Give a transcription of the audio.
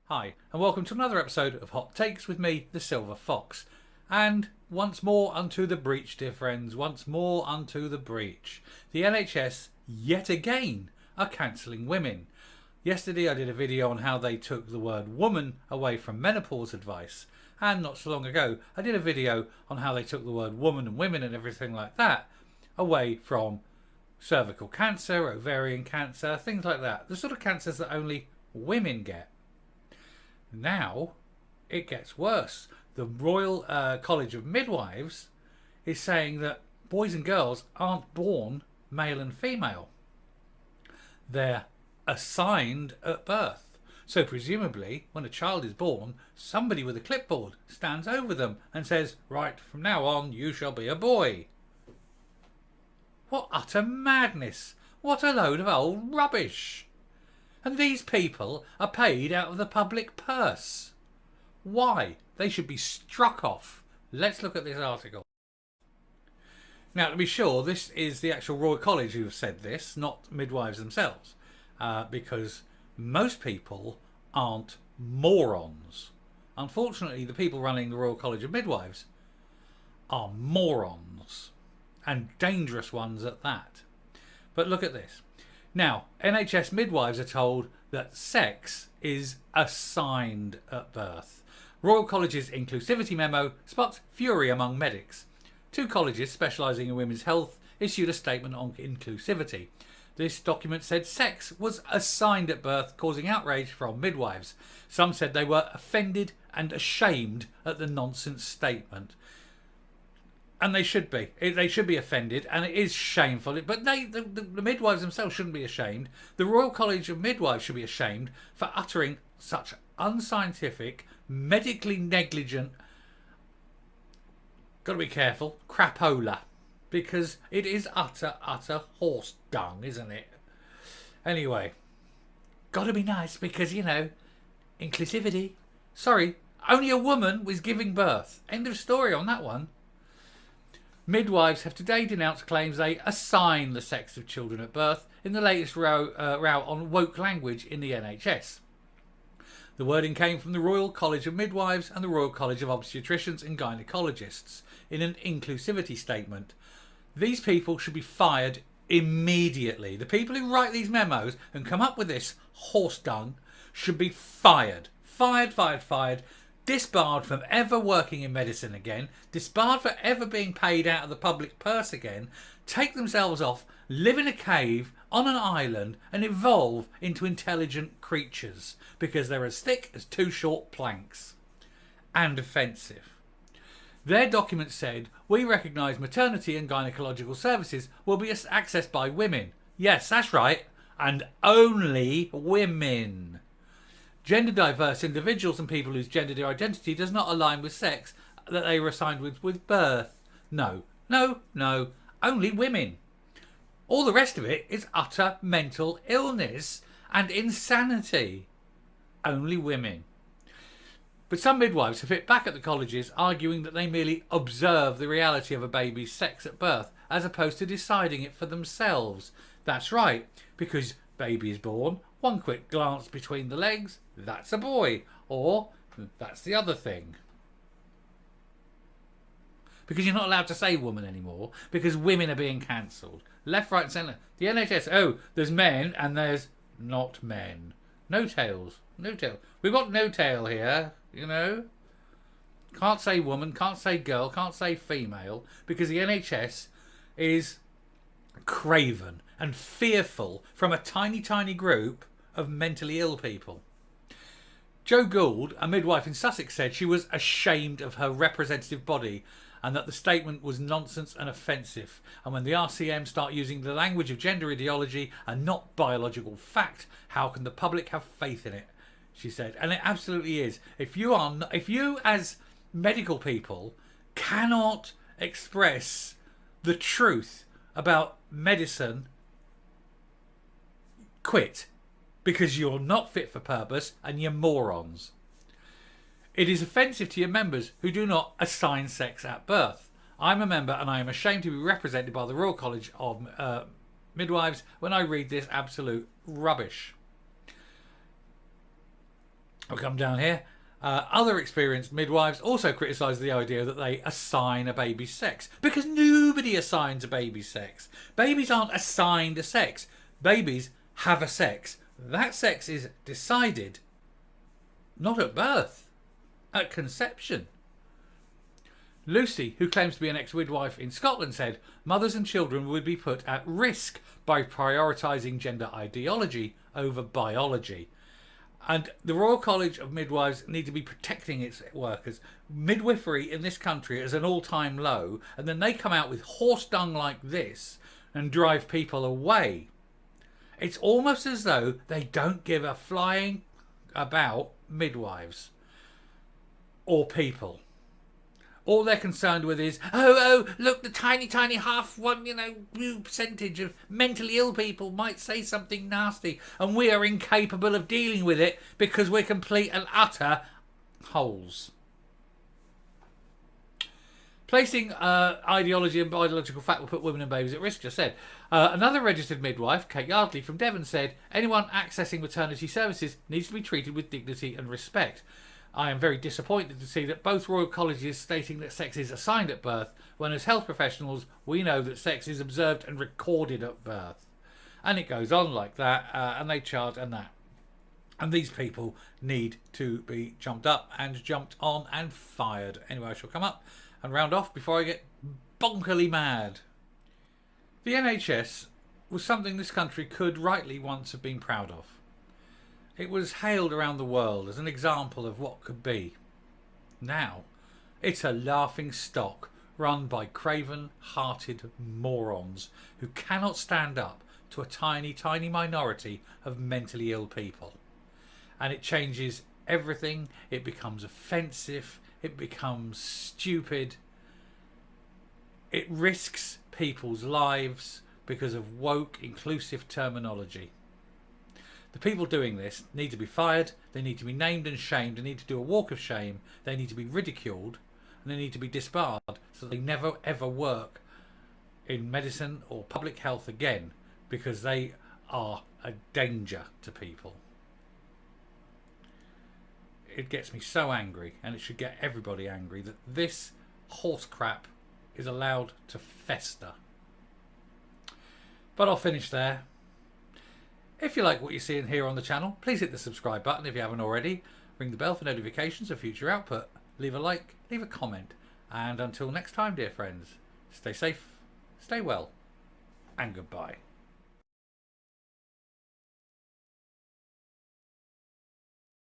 Hi, and welcome to another episode of Hot Takes with me, the Silver Fox. And once more unto the breach, dear friends, once more unto the breach. The NHS, yet again, are cancelling women. Yesterday I did a video on how they took the word woman away from menopause advice. And not so long ago, I did a video on how they took the word woman and women and everything like that away from cervical cancer, ovarian cancer, things like that. The sort of cancers that only women get. Now it gets worse. The Royal College of Midwives is saying that boys and girls aren't born male and female. They're assigned at birth. So presumably when a child is born, somebody with a clipboard stands over them and says, right, from now on you shall be a boy. What utter madness. What a load of old rubbish. And these people are paid out of the public purse. Why? They should be struck off. Let's look at this article. Now, to be sure, this is the actual Royal College who have said this, not midwives themselves, because most people aren't morons. Unfortunately, the people running the Royal College of Midwives are morons, and dangerous ones at that. But look at this. Now, NHS midwives are told that sex is assigned at birth. Royal College's inclusivity memo sparked fury among medics. Two colleges specialising in women's health issued a statement on inclusivity. This document said sex was assigned at birth, causing outrage from midwives. Some said they were offended and ashamed at the nonsense statement. And they should be. They should be offended, and it is shameful. But the midwives themselves shouldn't be ashamed. The Royal College of Midwives should be ashamed for uttering such unscientific, medically negligent, got to be careful, crapola. Because it is utter horse dung, isn't it? Anyway, got to be nice because, you know, inclusivity. Sorry, only a woman was giving birth. End of story on that one. Midwives have today denounced claims they assign the sex of children at birth in the latest row on woke language in the NHS. The wording came from the Royal College of Midwives and the Royal College of Obstetricians and Gynecologists in an inclusivity statement. These people should be fired immediately. The people who write these memos and come up with this horse dung should be fired. Fired. Disbarred from ever working in medicine again, disbarred for ever being paid out of the public purse again, take themselves off, live in a cave on an island and evolve into intelligent creatures because they're as thick as two short planks. And offensive. Their document said, we recognise maternity and gynecological services will be accessed by women. Yes, that's right, and only women. Gender diverse individuals and people whose gender identity does not align with sex that they were assigned with birth. No, only women. All the rest of it is utter mental illness and insanity. Only women. But some midwives have hit back at the colleges, arguing that they merely observe the reality of a baby's sex at birth as opposed to deciding it for themselves. That's right, because baby is born, one quick glance between the legs, that's a boy, or that's the other thing. Because you're not allowed to say woman anymore, because women are being cancelled. Left, right and centre. The NHS, oh, there's men and there's not men. No tails. We've got no tail here, you know. Can't say woman, can't say girl, can't say female, because the NHS is craven and fearful from a tiny group of mentally ill people. Jo Gould, a midwife in Sussex, said she was ashamed of her representative body and that the statement was nonsense and offensive. And when the RCM start using the language of gender ideology and not biological fact, how can the public have faith in it? She said. And it absolutely is. If you as medical people cannot express the truth about medicine, quit, because you're not fit for purpose and you're morons. It is offensive to your members who do not assign sex at birth. I'm a member and I am ashamed to be represented by the Royal College of Midwives when I read this absolute rubbish. I'll come down here. Other experienced midwives also criticise the idea that they assign a baby's sex, because nobody assigns a baby's sex. Babies aren't assigned a sex. Babies have a sex. That sex is decided not at birth, at conception. Lucy, who claims to be an ex-midwife in Scotland, said mothers and children would be put at risk by prioritising gender ideology over biology. And the Royal College of Midwives need to be protecting its workers. Midwifery in this country is an all-time low, and then they come out with horse dung like this and drive people away. It's almost as though they don't give a flying about midwives or people. All they're concerned with is, oh, look, the tiny half one, percentage of mentally ill people might say something nasty, and we are incapable of dealing with it because we're complete and utter holes. Placing ideology and biological fact will put women and babies at risk, just said. Another registered midwife, Kate Yardley from Devon, said anyone accessing maternity services needs to be treated with dignity and respect. I am very disappointed to see that both Royal Colleges stating that sex is assigned at birth, when as health professionals we know that sex is observed and recorded at birth. And it goes on like that, and they charge and that. And these people need to be jumped up and jumped on and fired. Anyway, I shall come up and round off before I get bonkerly mad. The NHS was something this country could rightly once have been proud of. It was hailed around the world as an example of what could be. Now, it's a laughing stock run by craven-hearted morons who cannot stand up to a tiny minority of mentally ill people. And it changes everything. It becomes offensive. It becomes stupid. It risks people's lives because of woke, inclusive terminology. The people doing this need to be fired, they need to be named and shamed, they need to do a walk of shame, they need to be ridiculed, and they need to be disbarred so they never ever work in medicine or public health again, because they are a danger to people. It gets me so angry, and it should get everybody angry, that this horse crap is allowed to fester. But I'll finish there. If you like what you see and hear on the channel, please hit the subscribe button if you haven't already. Ring the bell for notifications of future output. Leave a like, leave a comment. And until next time, dear friends, stay safe, stay well, and goodbye.